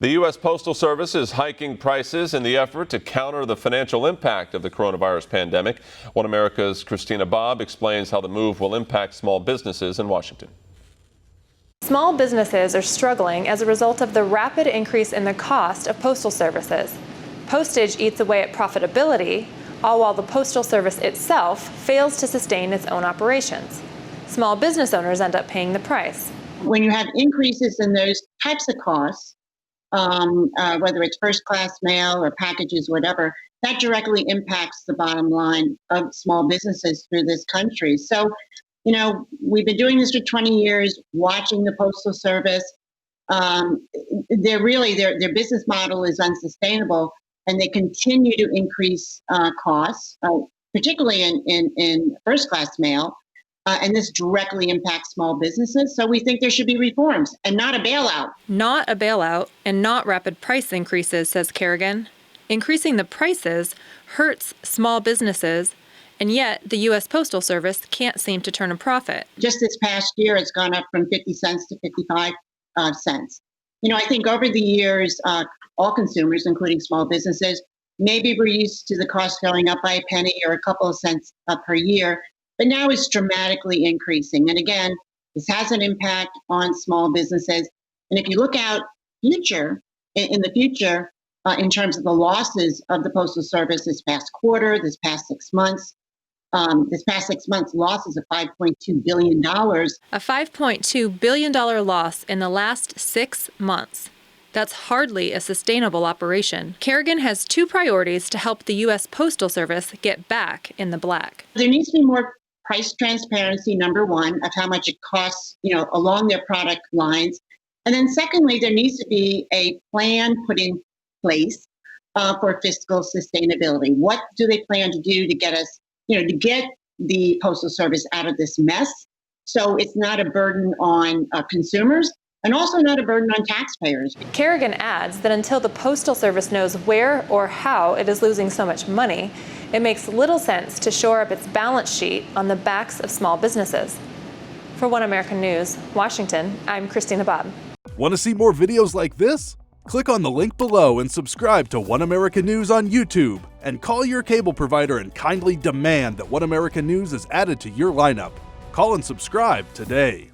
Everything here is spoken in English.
The U.S. Postal Service is hiking prices in the effort to counter the financial impact of the coronavirus pandemic. One America's Christina Bobb explains how the move will impact small businesses in Washington. Small businesses are struggling as a result of the rapid increase in the cost of postal services. Postage eats away at profitability, all while the Postal Service itself fails to sustain its own operations. Small business owners end up paying the price. When you have increases in those types of costs, whether it's first class mail or packages, whatever, that directly impacts the bottom line of small businesses through this country. So, we've been doing this for 20 years, watching the Postal Service. Their business model is unsustainable, and they continue to increase costs, particularly in first class mail. And this directly impacts small businesses. So we think there should be reforms and not a bailout. Not a bailout and not rapid price increases, says Kerrigan. Increasing the prices hurts small businesses, and yet the U.S. Postal Service can't seem to turn a profit. Just this past year, it's gone up from 50 cents to 55 cents. I think over the years, all consumers, including small businesses, maybe we're used to the cost going up by a penny or a couple of cents per year. But now it's dramatically increasing. And again, this has an impact on small businesses. And if you look out in the future, in terms of the losses of the Postal Service this past quarter, this past 6 months, losses of $5.2 billion. A $5.2 billion loss in the last 6 months. That's hardly a sustainable operation. Kerrigan has two priorities to help the U.S. Postal Service get back in the black. There needs to be more price transparency, number one, of how much it costs, along their product lines. And then secondly, there needs to be a plan put in place for fiscal sustainability. What do they plan to do to get us, to get the Postal Service out of this mess so it's not a burden on consumers and also not a burden on taxpayers? Kerrigan adds that until the Postal Service knows where or how it is losing so much money, it makes little sense to shore up its balance sheet on the backs of small businesses. For One American News, Washington, I'm Christina Bobb. Want to see more videos like this? Click on the link below and subscribe to One American News on YouTube. And call your cable provider and kindly demand that One American News is added to your lineup. Call and subscribe today.